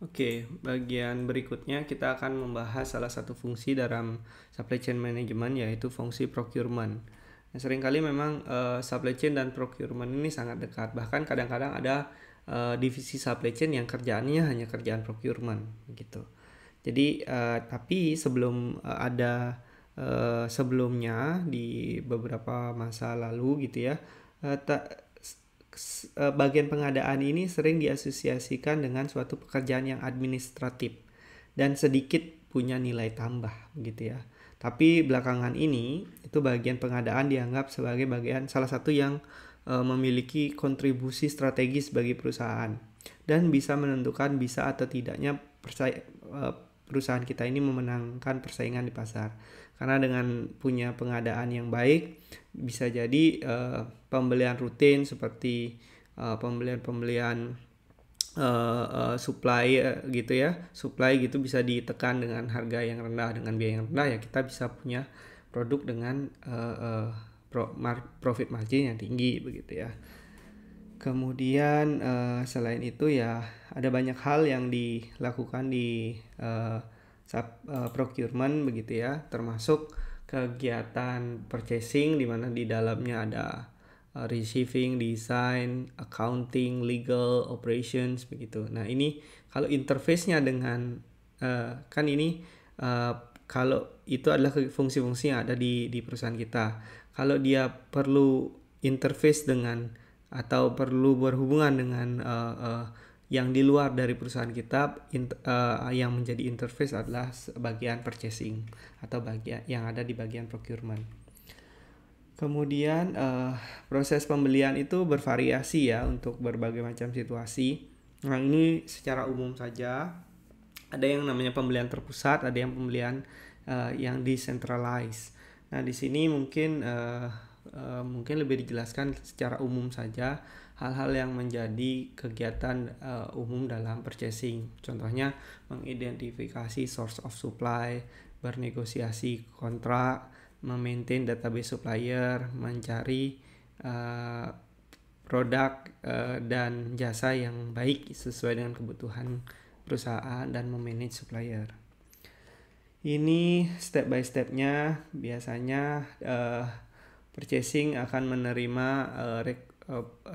Oke, bagian berikutnya kita akan membahas salah satu fungsi dalam supply chain management, yaitu fungsi procurement. Nah, seringkali memang supply chain dan procurement ini sangat dekat. Bahkan kadang-kadang ada divisi supply chain yang kerjaannya hanya kerjaan procurement gitu. Jadi tapi sebelum ada sebelumnya di beberapa masa lalu gitu ya, bagian pengadaan ini sering diasosiasikan dengan suatu pekerjaan yang administratif dan sedikit punya nilai tambah gitu ya. Tapi belakangan ini itu bagian pengadaan dianggap sebagai bagian salah satu yang memiliki kontribusi strategis bagi perusahaan dan bisa menentukan bisa atau tidaknya perusahaan kita ini memenangkan persaingan di pasar. Karena dengan punya pengadaan yang baik, bisa jadi pembelian rutin seperti pembelian supply gitu ya, supply gitu bisa ditekan dengan harga yang rendah, dengan biaya yang rendah ya kita bisa punya produk dengan profit margin yang tinggi begitu ya. Kemudian selain itu ya ada banyak hal yang dilakukan di procurement begitu ya, termasuk kegiatan purchasing di mana di dalamnya ada receiving, design, accounting, legal, operations begitu. Nah ini kalau interface-nya dengan kan ini kalau itu adalah fungsi-fungsi yang ada di perusahaan kita. Kalau dia perlu interface dengan atau perlu berhubungan dengan yang di luar dari perusahaan kita, yang menjadi interface adalah bagian purchasing atau bagian yang ada di bagian procurement. Kemudian proses pembelian itu bervariasi ya untuk berbagai macam situasi. Nah ini secara umum saja. Ada yang namanya pembelian terpusat, ada yang pembelian yang decentralized. Nah di sini mungkin lebih dijelaskan secara umum saja hal-hal yang menjadi kegiatan umum dalam purchasing. Contohnya mengidentifikasi source of supply, bernegosiasi kontrak, memaintain database supplier, mencari produk dan jasa yang baik sesuai dengan kebutuhan perusahaan dan memanage supplier. Ini step by stepnya biasanya purchasing akan menerima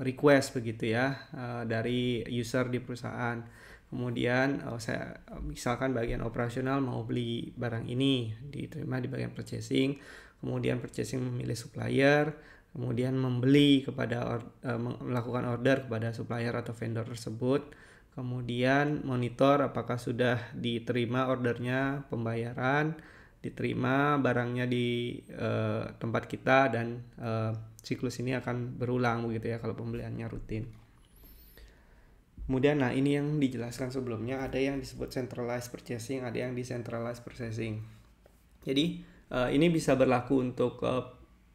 request begitu ya dari user di perusahaan. Kemudian saya misalkan bagian operasional mau beli barang ini diterima di bagian purchasing. Kemudian purchasing memilih supplier, kemudian membeli kepada melakukan order kepada supplier atau vendor tersebut. Kemudian monitor apakah sudah diterima ordernya, pembayaran, diterima barangnya di tempat kita, dan siklus ini akan berulang begitu ya kalau pembeliannya rutin. Kemudian nah ini yang dijelaskan sebelumnya, ada yang disebut centralized purchasing, ada yang decentralized purchasing. Jadi ini bisa berlaku untuk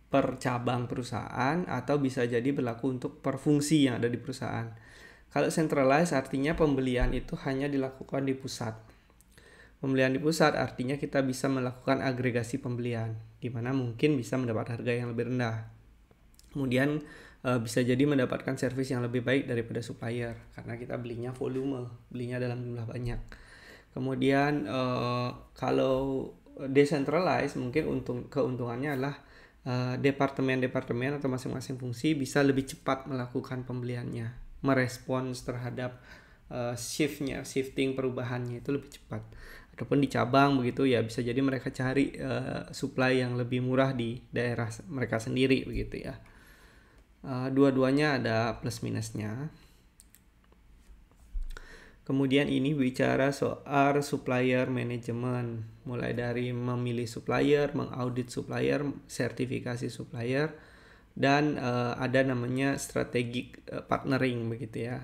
per cabang perusahaan atau bisa jadi berlaku untuk per fungsi yang ada di perusahaan. Kalau centralized artinya pembelian itu hanya dilakukan di pusat. Pembelian di pusat artinya kita bisa melakukan agregasi pembelian, di mana mungkin bisa mendapat harga yang lebih rendah. Kemudian bisa jadi mendapatkan servis yang lebih baik daripada supplier, karena kita belinya volume, belinya dalam jumlah banyak. Kemudian kalau decentralized mungkin keuntungannya adalah departemen-departemen atau masing-masing fungsi bisa lebih cepat melakukan pembeliannya, merespons terhadap shifting perubahannya itu lebih cepat. Ataupun di cabang begitu ya bisa jadi mereka cari supply yang lebih murah di daerah mereka sendiri begitu ya. Dua-duanya ada plus minusnya. Kemudian ini bicara soal supplier management, mulai dari memilih supplier, mengaudit supplier, sertifikasi supplier, dan ada namanya strategic partnering begitu ya.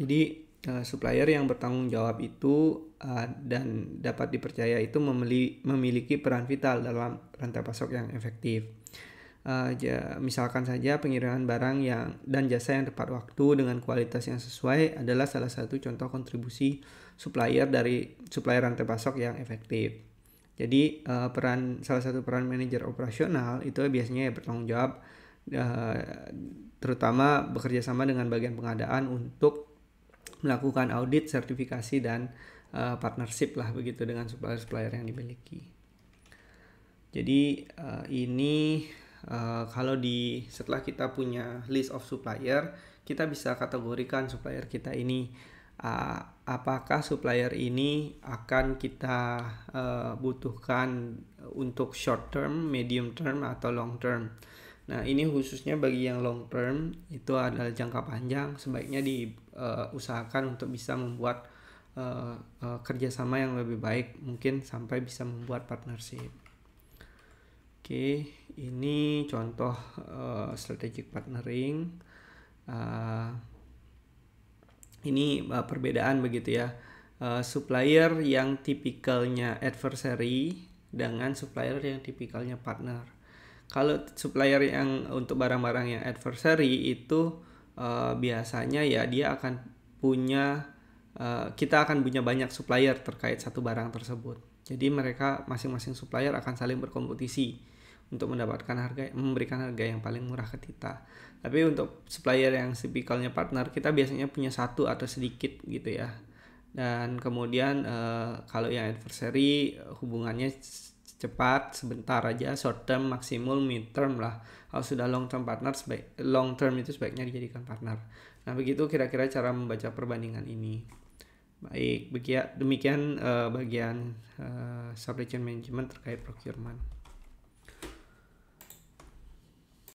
Jadi supplier yang bertanggung jawab itu dan dapat dipercaya itu memiliki peran vital dalam rantai pasok yang efektif. Misalkan saja pengiriman barang yang dan jasa yang tepat waktu dengan kualitas yang sesuai adalah salah satu contoh kontribusi supplier dari supplier rantai pasok yang efektif. Jadi salah satu peran manajer operasional itu biasanya ya bertanggung jawab terutama bekerja sama dengan bagian pengadaan untuk melakukan audit, sertifikasi dan partnership lah begitu dengan supplier-supplier yang dimiliki. Jadi ini kalau setelah kita punya list of supplier, kita bisa kategorikan supplier kita ini apakah supplier ini akan kita butuhkan untuk short term, medium term, atau long term. Nah, ini khususnya bagi yang long term, itu adalah jangka panjang, sebaiknya diusahakan untuk bisa membuat kerjasama yang lebih baik, mungkin sampai bisa membuat partnership. Oke, ini contoh strategic partnering. Ini perbedaan begitu ya, supplier yang tipikalnya adversary dengan supplier yang tipikalnya partner. Kalau supplier yang untuk barang-barang yang adversary itu biasanya ya dia akan punya kita akan punya banyak supplier terkait satu barang tersebut. Jadi mereka masing-masing supplier akan saling berkompetisi untuk memberikan harga yang paling murah ke kita. Tapi untuk supplier yang tipikalnya partner, kita biasanya punya satu atau sedikit gitu ya. Dan kemudian kalau yang adversary hubungannya cepat, sebentar aja, short term, maksimum, mid term lah. Kalau sudah long term partner, long term itu sebaiknya dijadikan partner. Nah, begitu kira-kira cara membaca perbandingan ini. Baik, demikian bagian supply chain management terkait procurement.